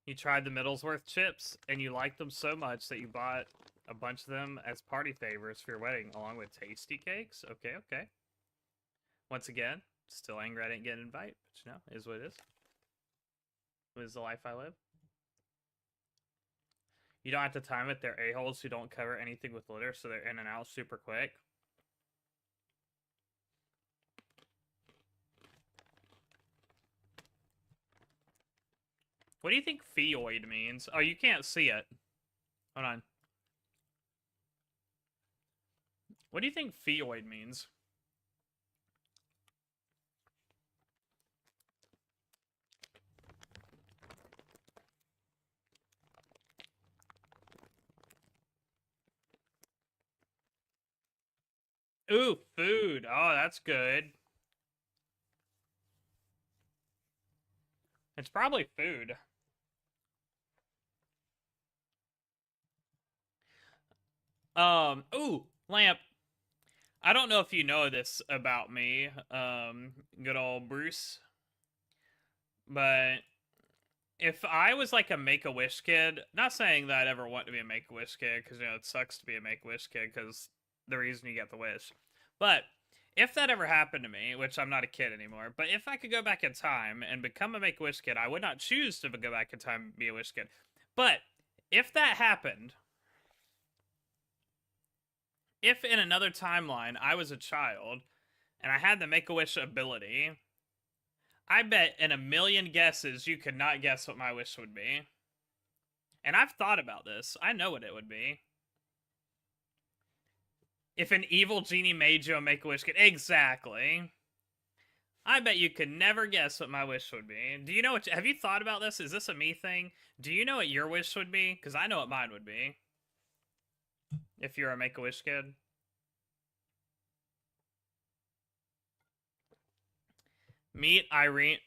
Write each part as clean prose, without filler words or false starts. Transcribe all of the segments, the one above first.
You tried the Middlesworth chips, and you liked them so much that you bought a bunch of them as party favors for your wedding, along with tasty cakes? Okay, okay. Once again, still angry I didn't get an invite, but you know, is what it is. It is the life I live. You don't have to time it. They're a-holes who don't cover anything with litter, so they're in and out super quick. What do you think feoid means? Oh, you can't see it. Hold on. What do you think feoid means? Ooh, food. Oh, that's good. It's probably food. Ooh, lamp. I don't know if you know this about me, good old Bruce, but if I was like a Make-A-Wish kid, not saying that I'd ever want to be a Make-A-Wish kid, because, you know, it sucks to be a Make-A-Wish kid, because the reason you get the wish. But if that ever happened to me, which I'm not a kid anymore, but if I could go back in time and become a Make-A-Wish kid, I would not choose to go back in time and be a wish kid. But if that happened, if in another timeline I was a child and I had the Make-A-Wish ability, I bet in a million guesses you could not guess what my wish would be. And I've thought about this. I know what it would be. If an evil genie made you a Make-A-Wish kid. Exactly. I bet you could never guess what my wish would be. Do you know what... Have you thought about this? Is this a me thing? Do you know what your wish would be? Because I know what mine would be. If you're a Make-A-Wish kid. Meet Irene.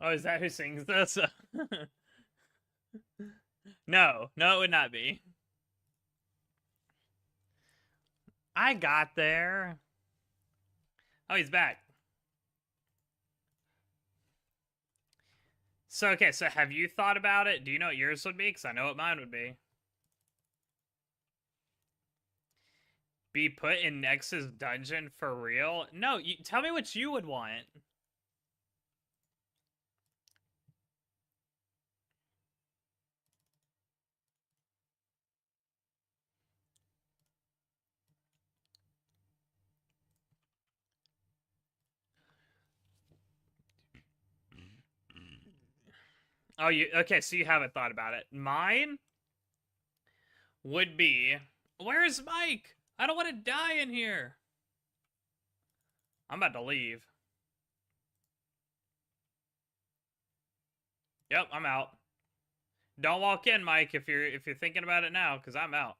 Oh, is that who sings this? No, it would not be. I got there. Oh, he's back. So, okay, so have you thought about it? Do you know what yours would be? Because I know what mine would be. Be put in Nexus dungeon for real? No, tell me what you would want. Oh, okay, so you haven't thought about it. Mine would be... Where's Mike? I don't want to die in here. I'm about to leave. Yep, I'm out. Don't walk in, Mike, if you're thinking about it now, because I'm out.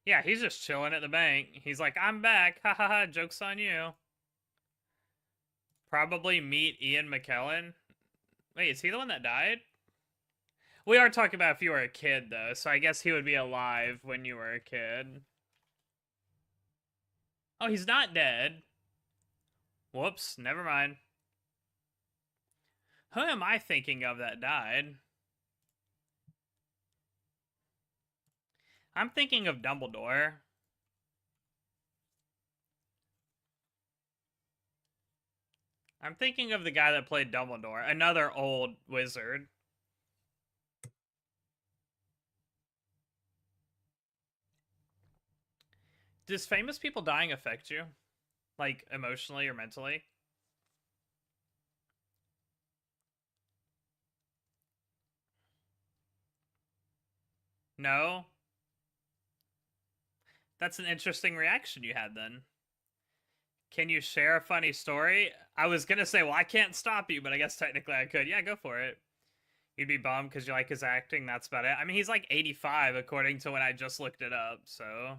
Yeah, he's just chilling at the bank. He's like, I'm back. Ha ha ha, joke's on you. Probably meet Ian McKellen. Wait, is he the one that died? We are talking about if you were a kid, though, so I guess he would be alive when you were a kid. Oh, he's not dead. Whoops, never mind. Who am I thinking of that died? I'm thinking of Dumbledore. I'm thinking of the guy that played Dumbledore, another old wizard. Does famous people dying affect you? Like, emotionally or mentally? No? That's an interesting reaction you had then. Can you share a funny story? I was gonna say, well, I can't stop you, but I guess technically I could. Yeah, go for it. You'd be bummed because you like his acting, that's about it. I mean, he's like 85 according to when I just looked it up, so...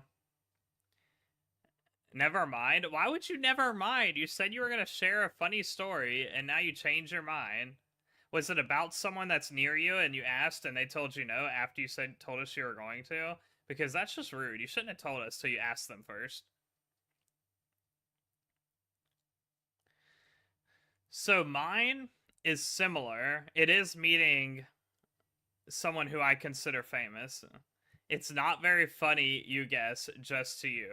Never mind? Why would you never mind? You said you were gonna share a funny story, and now you change your mind. Was it about someone that's near you, and you asked, and they told you no after you told us you were going to? Because that's just rude. You shouldn't have told us till you asked them first. So mine is similar. It is meeting someone who I consider famous. It's not very funny, you guess, just to you.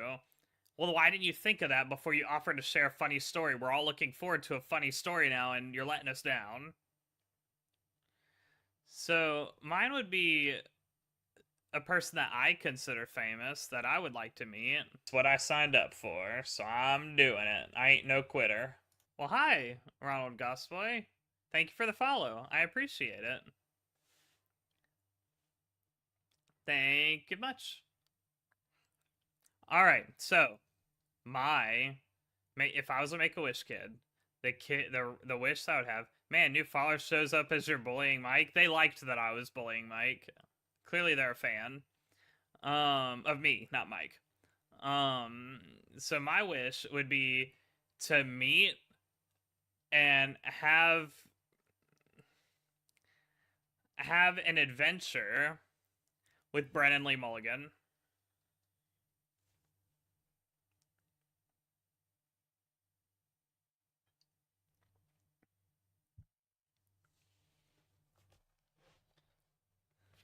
Well, why didn't you think of that before you offered to share a funny story? We're all looking forward to a funny story now, and you're letting us down. So mine would be a person that I consider famous that I would like to meet. It's what I signed up for, so I'm doing it. I ain't no quitter. Well, hi, Ronald Gossboy. Thank you for the follow. I appreciate it. Thank you much. All right, so if I was a Make-A-Wish kid, the wish I would have, man, new follower shows up as you're bullying Mike. They liked that I was bullying Mike. Clearly, they're a fan of me, not Mike. So my wish would be to meet and have an adventure with Brennan Lee Mulligan.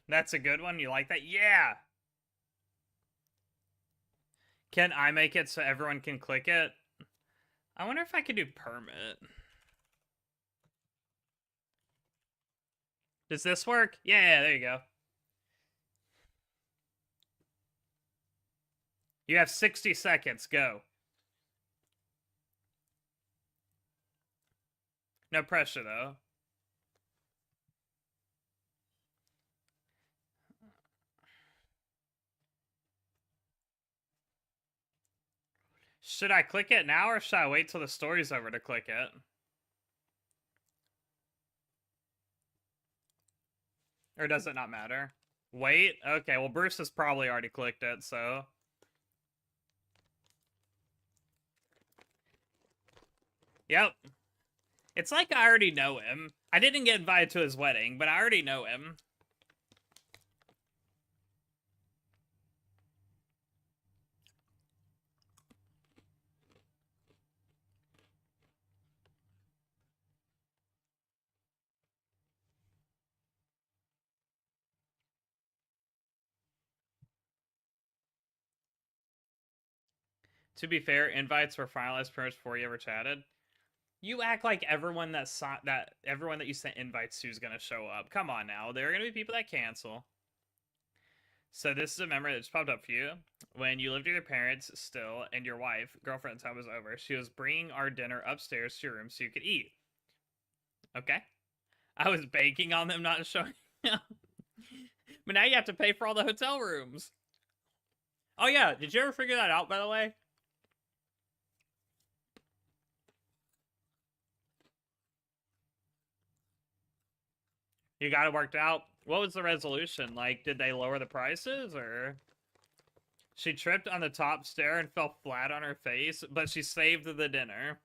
That's a good one. You like that? Yeah. Can I make it so everyone can click it? I wonder if I could do permit. Does this work? Yeah, there you go. You have 60 seconds. Go. No pressure, though. Should I click it now, or should I wait till the story's over to click it? Or does it not matter? Wait? Okay, well, Bruce has probably already clicked it, so... Yep. It's like I already know him. I didn't get invited to his wedding, but I already know him. To be fair, invites were finalized pretty much before you ever chatted. You act like everyone that you sent invites to is gonna show up. Come on now, there are gonna be people that cancel. So this is a memory that just popped up for you. When you lived with your parents still, and your wife, girlfriend time was over, she was bringing our dinner upstairs to your room so you could eat. Okay. I was banking on them not showing up. But now you have to pay for all the hotel rooms. Oh yeah, did you ever figure that out, by the way? You got it worked out? What was the resolution? Like, did they lower the prices, or... She tripped on the top stair and fell flat on her face, but she saved the dinner.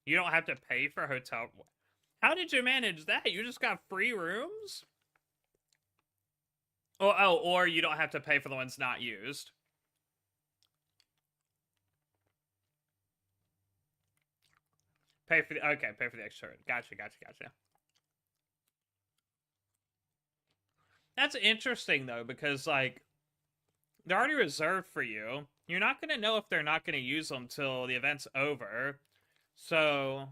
You don't have to pay for hotel... How did you manage that? You just got free rooms? Oh, or you don't have to pay for the ones not used. Pay for the... Okay, pay for the extra. Gotcha. That's interesting, though, because, like, they're already reserved for you. You're not going to know if they're not going to use them till the event's over. So...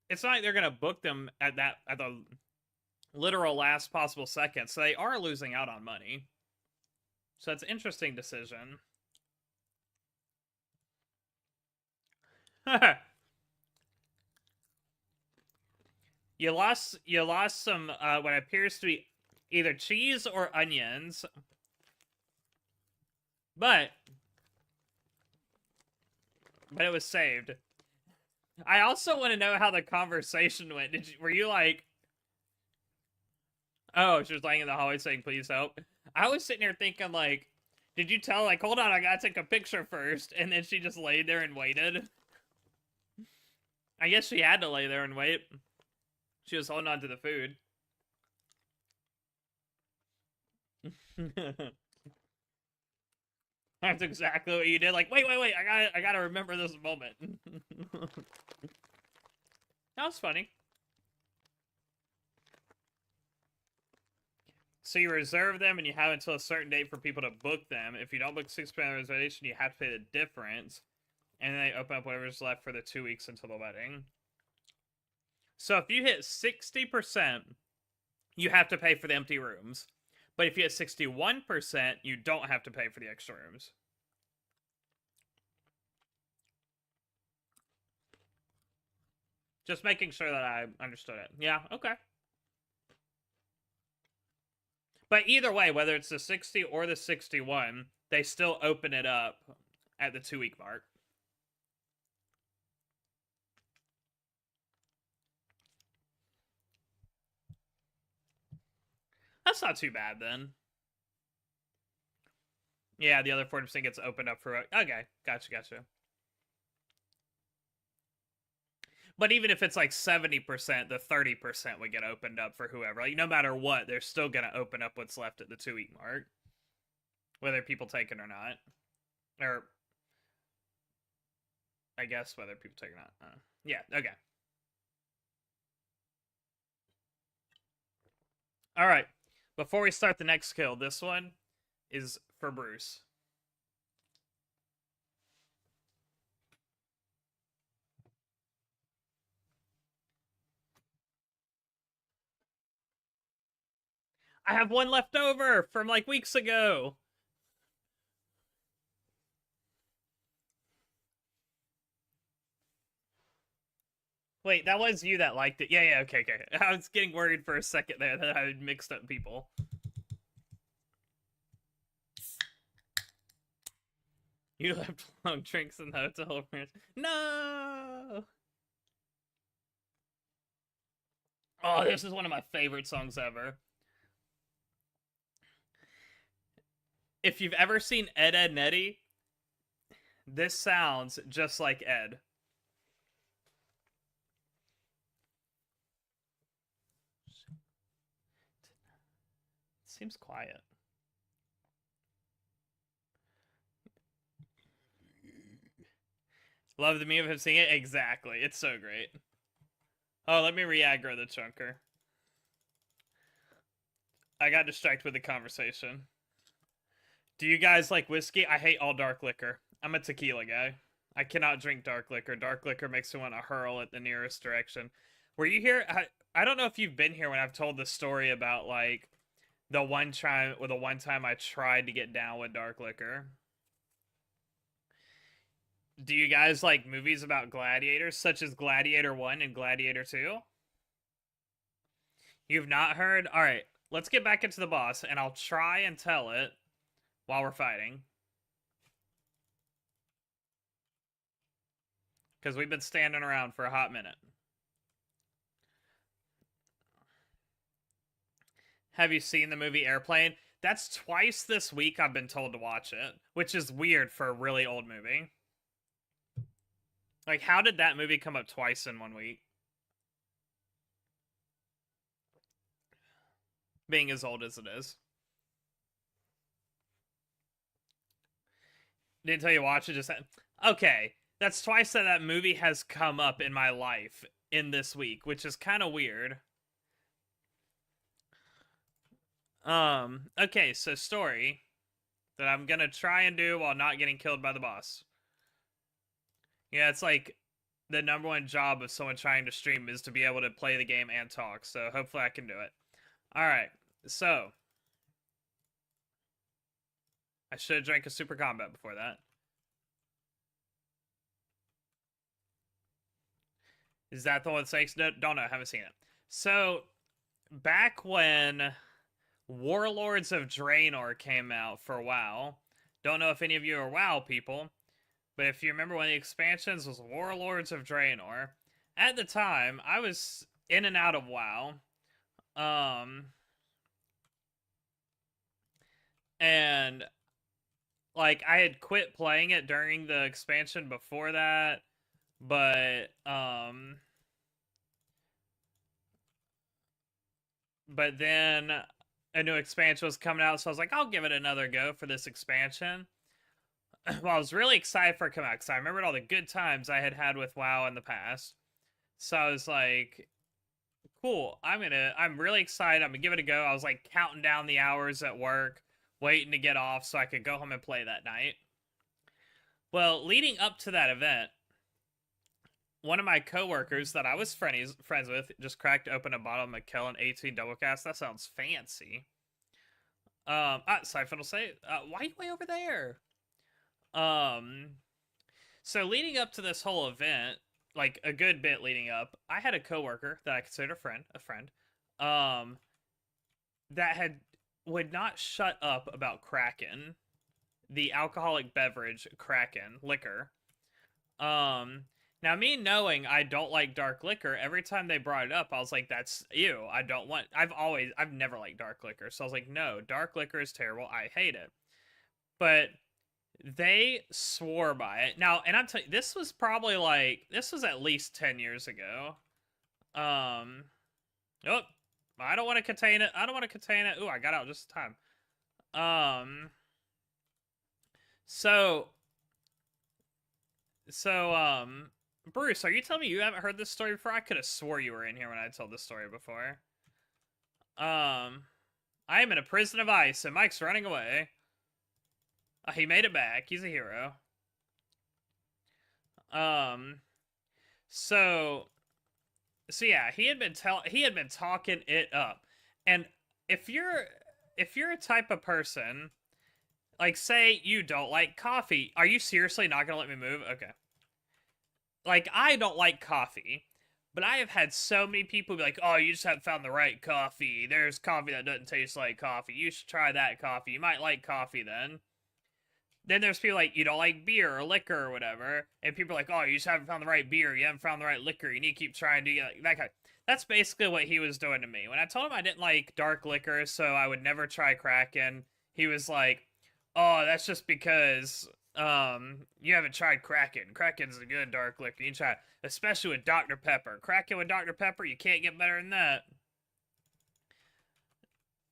It's not like they're going to book them at the literal last possible second. So they are losing out on money. So it's an interesting decision. You lost some what appears to be either cheese or onions. But it was saved. I also want to know how the conversation went. Were you like, oh, she was laying in the hallway saying, please help? I was sitting here thinking, like, did you tell, like, hold on, I gotta take a picture first, and then she just laid there and waited? I guess she had to lay there and wait. She was holding on to the food. That's exactly what you did. Like, wait, I gotta remember this moment. That was funny. So you reserve them, and you have until a certain date for people to book them. If you don't book 6% reservation, you have to pay the difference, and then they open up whatever's left for the 2 weeks until the wedding. So if you hit 60%, you have to pay for the empty rooms. But if you hit 61%, you don't have to pay for the extra rooms. Just making sure that I understood it. Yeah, okay. But either way, whether it's the 60 or the 61, they still open it up at the 2 week mark. That's not too bad then. Yeah, the other 40% gets opened up for... Okay, gotcha. But even if it's like 70%, the 30% would get opened up for whoever. Like, no matter what, they're still going to open up what's left at the 2 week mark. Whether people take it or not. Or... I guess whether people take it or not. Yeah, okay. Alright. Before we start the next kill, this one is for Bruce. I have one left over from like weeks ago. Wait, that was you that liked it. Yeah, okay. I was getting worried for a second there that I had mixed up people. You left long drinks in the hotel room. No! Oh, this is one of my favorite songs ever. If you've ever seen Ed, Edd n Eddy, this sounds just like Ed. It seems quiet. Love the meme of him singing it? Exactly. It's so great. Oh, let me re-aggro the chunker. I got distracted with the conversation. Do you guys like whiskey? I hate all dark liquor. I'm a tequila guy. I cannot drink dark liquor. Dark liquor makes me want to hurl at the nearest direction. Were you here? I don't know if you've been here when I've told the story about like the one time I tried to get down with dark liquor. Do you guys like movies about gladiators, such as Gladiator 1 and Gladiator 2? You've not heard? Alright, let's get back into the boss, and I'll try and tell it while we're fighting. Because we've been standing around for a hot minute. Have you seen the movie Airplane? That's twice this week I've been told to watch it, which is weird for a really old movie. Like, how did that movie come up twice in 1 week? Being as old as it is. Didn't tell you to watch it, just... Okay, that's twice that movie has come up in my life in this week, which is kind of weird. Okay, so story that I'm gonna try and do while not getting killed by the boss. Yeah, it's like the #1 job of someone trying to stream is to be able to play the game and talk, so hopefully I can do it. Alright, so I should have drank a super combat before that. Is that the one with snakes? No, don't know, haven't seen it. So, back when Warlords of Draenor came out for WoW, don't know if any of you are WoW people, but if you remember one of the expansions was Warlords of Draenor, at the time, I was in and out of WoW. And like I had quit playing it during the expansion before that, but then a new expansion was coming out, so I was like, I'll give it another go for this expansion. Well, I was really excited for it to come out because I remembered all the good times I had had with WoW in the past. So I was like, cool, I'm really excited. I'm gonna give it a go. I was like counting down the hours at work, waiting to get off so I could go home and play that night. Well, leading up to that event, one of my coworkers that I was friends with just cracked open a bottle of McKellen 18 Double Cast. That sounds fancy. Siphon will say, why are you way over there? So leading up to this whole event, like a good bit leading up, I had a coworker that I considered a friend, that would not shut up about Kraken, the alcoholic beverage Kraken liquor. Now me knowing I don't like dark liquor, every time they brought it up, I was like, that's ew. I've never liked dark liquor. So I was like, no, dark liquor is terrible. I hate it. But they swore by it. Now, and I'm telling you, this was at least 10 years ago. Oh, I don't want to contain it. Ooh, I got out just in time. So, Bruce, are you telling me you haven't heard this story before? I could have swore you were in here when I told this story before. I am in a prison of ice, and Mike's running away. He made it back. He's a hero. So yeah, he had been talking it up. And if you're a type of person, like, say you don't like coffee, are you seriously not gonna let me move? Okay. Like, I don't like coffee, but I have had so many people be like, oh, you just haven't found the right coffee. There's coffee that doesn't taste like coffee. You should try that coffee. You might like coffee then. Then there's people like, you don't like beer or liquor or whatever, and people are like, oh, you just haven't found the right beer, you haven't found the right liquor, you need to keep trying to get that kind of... That's basically what he was doing to me. When I told him I didn't like dark liquor, so I would never try Kraken, he was like, oh, that's just because you haven't tried Kraken. Kraken's a good dark liquor. You try it, especially with Dr. Pepper. Kraken with Dr. Pepper, you can't get better than that.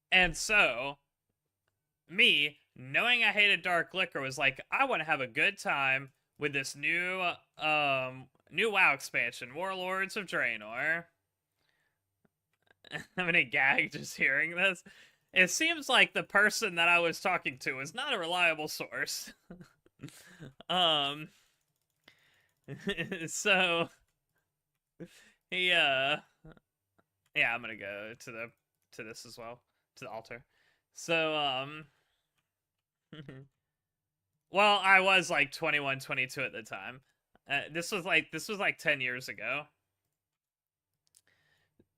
And so, me, knowing I hated dark liquor, was like, I want to have a good time with this new WoW expansion, Warlords of Draenor. I'm gonna gag just hearing this. It seems like the person that I was talking to is not a reliable source. So he yeah, I'm gonna go to this as well, to the altar. So well, I was like 21, 22 at the time. This was like 10 years ago.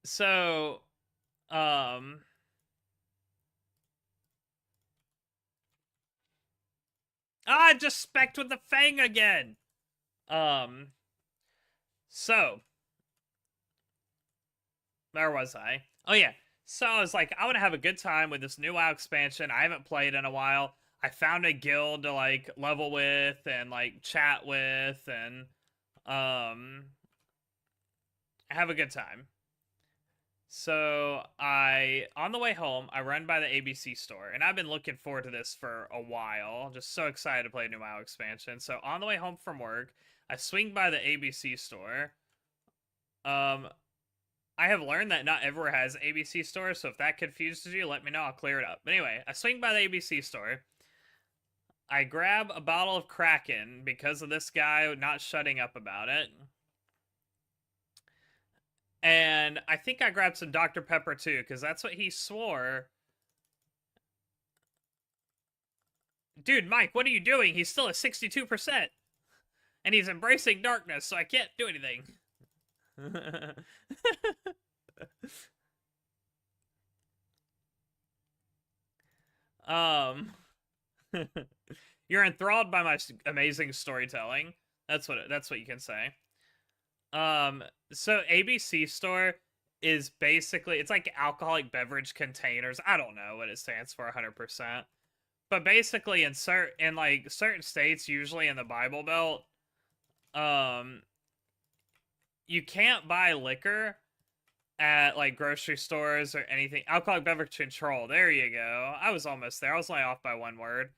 So I just specced with the Fang again. So where was I? Oh yeah. So I was like, I want to have a good time with this new WoW expansion. I haven't played in a while. I found a guild to like level with and like chat with and have a good time. So on the way home, I run by the ABC store, and I've been looking forward to this for a while. Just so excited to play a new WoW expansion. So on the way home from work, I swing by the ABC store. I have learned that not everywhere has ABC stores, so if that confuses you, let me know. I'll clear it up. But anyway, I swing by the ABC store. I grab a bottle of Kraken because of this guy not shutting up about it. And I think I grabbed some Dr. Pepper too, because that's what he swore. Dude, Mike, what are you doing? He's still at 62%. And he's embracing darkness, so I can't do anything. You're enthralled by my amazing storytelling. That's what you can say. So ABC store is basically, it's like alcoholic beverage containers. I don't know what it stands for 100%. But basically in certain states, usually in the Bible Belt, you can't buy liquor at like grocery stores or anything. Alcoholic beverage control. There you go. I was almost there. I was only off by one word.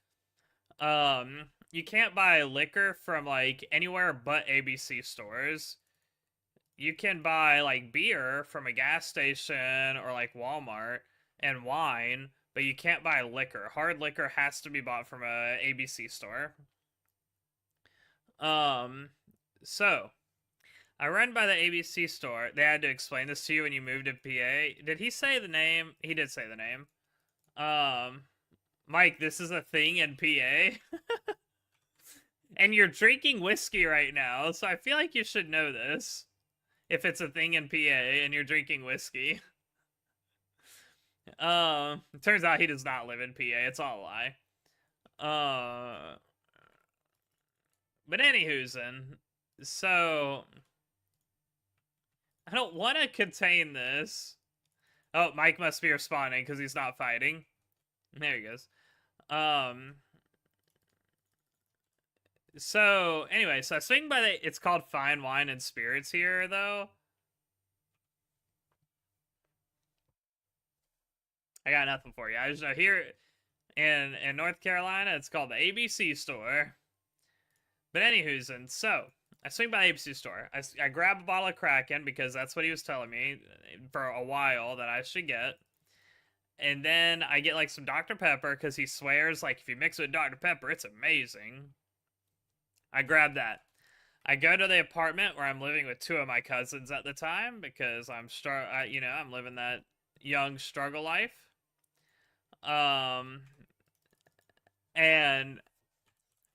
You can't buy liquor from like anywhere but ABC stores. You can buy like beer from a gas station or like Walmart and wine, but you can't buy liquor. Hard liquor has to be bought from a ABC store. So I run by the ABC store. They had to explain this to you when you moved to PA. Did he say the name? He did say the name. Mike, this is a thing in PA. And you're drinking whiskey right now, so I feel like you should know this. If it's a thing in PA and you're drinking whiskey. It turns out he does not live in PA. It's all a lie. But anywho'sin, so I don't want to contain this. Oh, Mike must be responding because he's not fighting. There he goes. So anyway, so I swing by the. It's called Fine Wine and Spirits here, though. I got nothing for you. I just know here in North Carolina, it's called the ABC store. But anywho'sin, so I swing by the ABC store. I grab a bottle of Kraken because that's what he was telling me for a while that I should get. And then I get like some Dr. Pepper because he swears like if you mix it with Dr. Pepper, it's amazing. I grab that. I go to the apartment where I'm living with two of my cousins at the time because I'm I'm living that young struggle life. And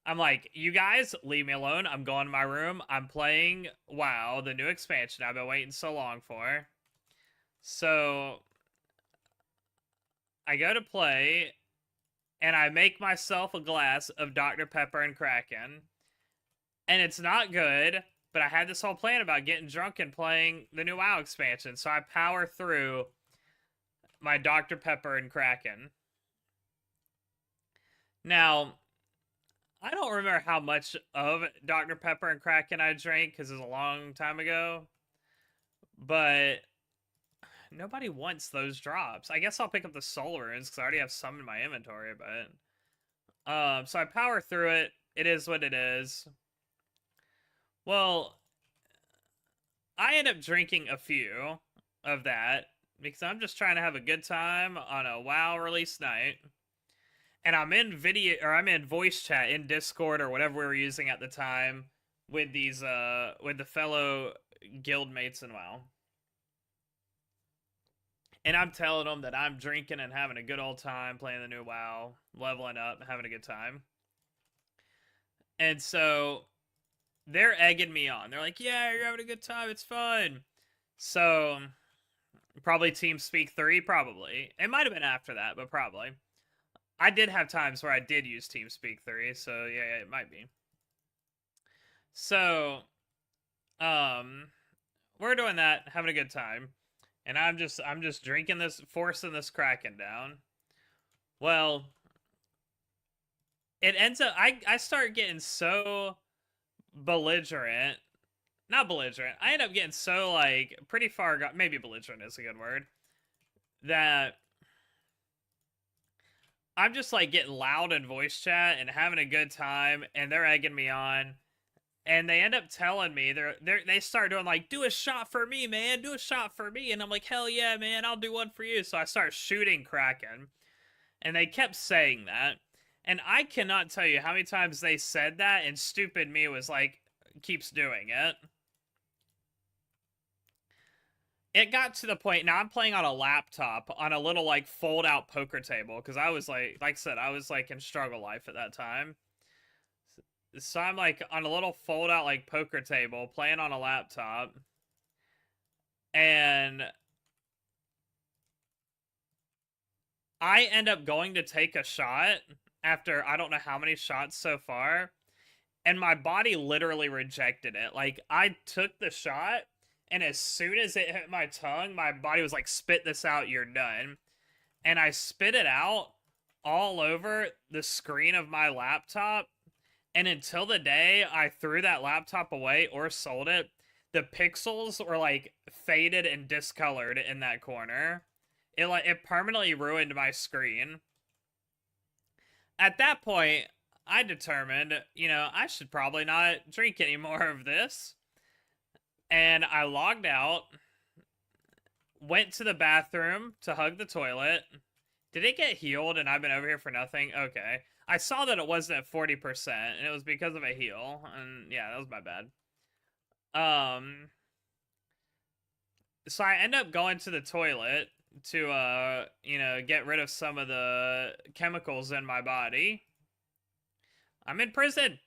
I'm like, you guys leave me alone. I'm going to my room. I'm playing WoW, the new expansion I've been waiting so long for. So I go to play and I make myself a glass of Dr. Pepper and Kraken. And it's not good, but I had this whole plan about getting drunk and playing the new WoW expansion. So I power through my Dr. Pepper and Kraken. Now, I don't remember how much of Dr. Pepper and Kraken I drank because it was a long time ago. But nobody wants those drops. I guess I'll pick up the soul runes because I already have some in my inventory, but so I power through it. It is what it is. Well, I end up drinking a few of that because I'm just trying to have a good time on a WoW release night. And I'm in voice chat in Discord or whatever we were using at the time with these with the fellow guild mates in WoW. And I'm telling them that I'm drinking and having a good old time playing the new WoW, leveling up, having a good time. And so they're egging me on. They're like, yeah, you're having a good time. It's fun. So probably TeamSpeak 3, probably. It might have been after that, but probably. I did have times where I did use TeamSpeak 3, so yeah, it might be. So, we're doing that, having a good time. And I'm just drinking this, forcing this Kraken down. Well, it ends up, I start getting so belligerent. Not belligerent. I end up getting so, like, pretty far gone. Maybe belligerent is a good word. That I'm just, like, getting loud in voice chat and having a good time. And they're egging me on. And they end up telling me, they start doing, like, do a shot for me, man. Do a shot for me. And I'm like, hell yeah, man. I'll do one for you. So I start shooting Kraken. And they kept saying that. And I cannot tell you how many times they said that. And stupid me was like, keeps doing it. It got to the point, now I'm playing on a laptop on a little, like, fold-out poker table, because I was, like I said, I was, like, in struggle life at that time. So I'm, like, on a little fold-out, like, poker table, playing on a laptop, and I end up going to take a shot after I don't know how many shots so far, and my body literally rejected it. Like, I took the shot, and as soon as it hit my tongue, my body was like, spit this out, you're done. And I spit it out all over the screen of my laptop. And until the day I threw that laptop away or sold it, the pixels were like faded and discolored in that corner. It permanently ruined my screen. At that point, I determined, I should probably not drink any more of this. And I logged out, went to the bathroom to hug the toilet. Did it get healed and I've been over here for nothing? Okay. I saw that it wasn't at 40%, and it was because of a heal. And yeah, that was my bad. So I end up going to the toilet to, get rid of some of the chemicals in my body. I'm in prison.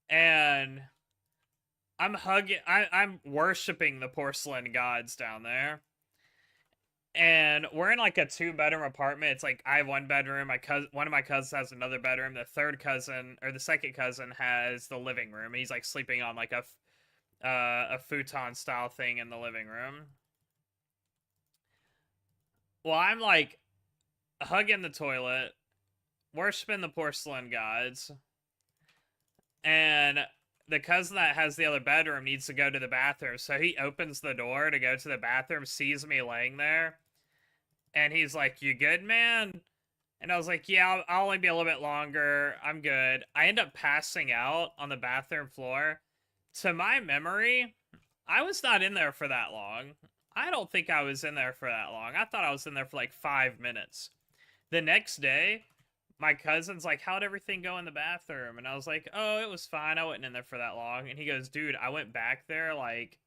And I'm worshiping the porcelain gods down there. And we're in like a 2-bedroom apartment. It's like I have 1 bedroom. One of my cousins has another bedroom. The second cousin has the living room. He's like sleeping on like a futon style thing in the living room. Well, I'm like hugging the toilet, worshiping the porcelain gods, and the cousin that has the other bedroom needs to go to the bathroom. So he opens the door to go to the bathroom, sees me laying there, and he's like, "You good, man?" And I was like, "Yeah, I'll only be a little bit longer. I'm good." I end up passing out on the bathroom floor. To my memory, I was not in there for that long. I don't think I was in there for that long. I thought I was in there for like 5 minutes. The next day, my cousin's like, "How'd everything go in the bathroom?" And I was like, "Oh, it was fine. I wasn't in there for that long." And he goes, "Dude, I went back there like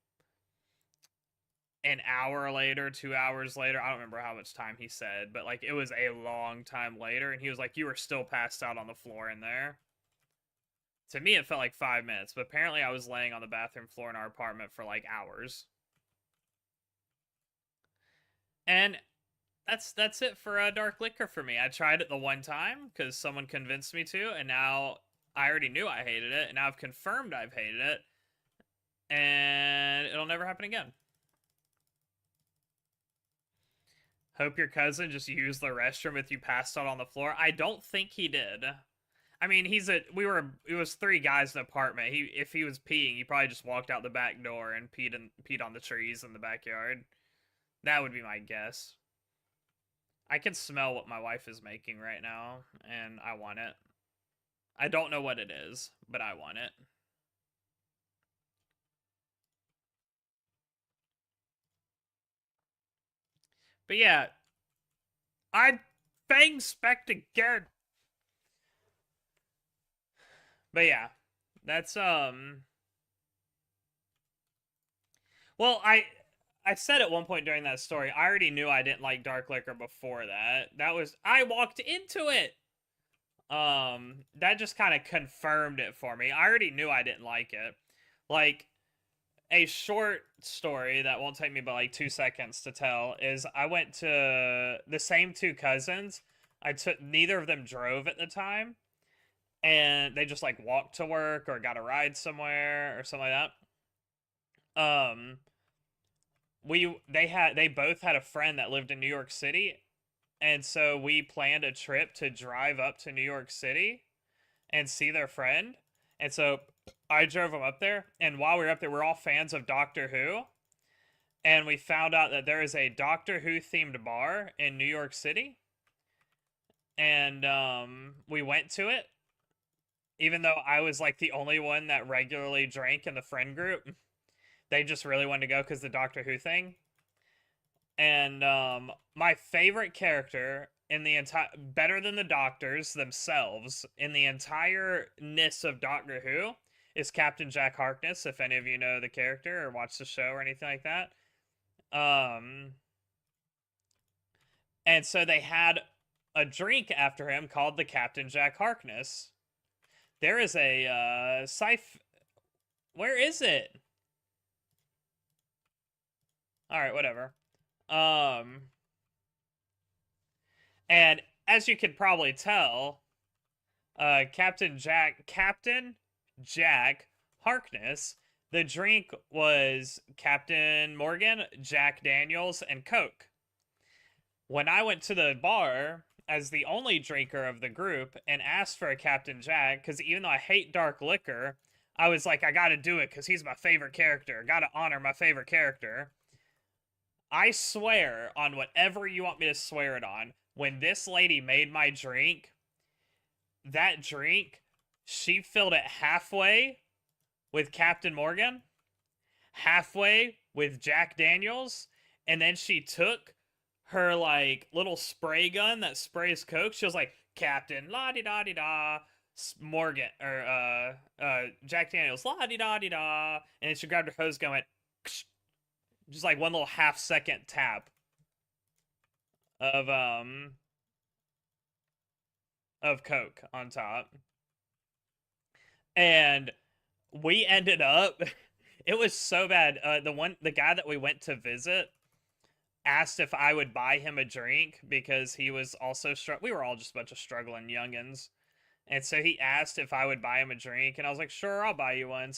an hour later, 2 hours later." I don't remember how much time he said, but like it was a long time later. And he was like, "You were still passed out on the floor in there." To me, it felt like 5 minutes, but apparently I was laying on the bathroom floor in our apartment for like hours. And that's it for dark liquor for me. I tried it the one time because someone convinced me to, and now I already knew I hated it, and now I've confirmed I've hated it, and it'll never happen again. Hope your cousin just used the restroom if you passed out on the floor. I don't think he did. I mean, it was 3 guys in the apartment. If he was peeing, he probably just walked out the back door and peed on the trees in the backyard. That would be my guess. I can smell what my wife is making right now, and I want it. I don't know what it is, but I want it. But yeah, I bang spect again. But yeah, that's well, I said at one point during that story, I already knew I didn't like dark liquor before that. I walked into it. That just kind of confirmed it for me. I already knew I didn't like it. Like a short story that won't take me but like 2 seconds to tell is I went to the same 2 cousins. Neither of them drove at the time, and they just like walked to work or got a ride somewhere or something like that. They both had a friend that lived in New York City, and so we planned a trip to drive up to New York City and see their friend. And so I drove them up there, and while we were up there, we're all fans of Doctor Who, and we found out that there is a Doctor Who themed bar in New York City, and we went to it, even though I was like the only one that regularly drank in the friend group. They just really wanted to go because the Doctor Who thing. And my favorite character in the entire, better than the Doctors themselves, in the entire-ness of Doctor Who, is Captain Jack Harkness, if any of you know the character or watch the show or anything like that. And so they had a drink after him called the Captain Jack Harkness. There is a where is it? Alright, whatever. And as you can probably tell, Captain Jack Harkness, the drink was Captain Morgan, Jack Daniels, and Coke. When I went to the bar, as the only drinker of the group and asked for a Captain Jack because even though I hate dark liquor, I was like, I gotta do it because he's my favorite character. Gotta honor my favorite character. I swear on whatever you want me to swear it on, when this lady made my drink, that drink, she filled it halfway with Captain Morgan, halfway with Jack Daniels, and then she took her like little spray gun that sprays Coke. She was like, Captain la di da di da, Morgan or Jack Daniels la di da di da, and then she grabbed her hose gun and went, just like one little half-second tap of Coke on top, and we ended up. It was so bad. The guy that we went to visit asked if I would buy him a drink because he was also we were all just a bunch of struggling youngins. And so he asked if I would buy him a drink, and I was like, sure, I'll buy you one.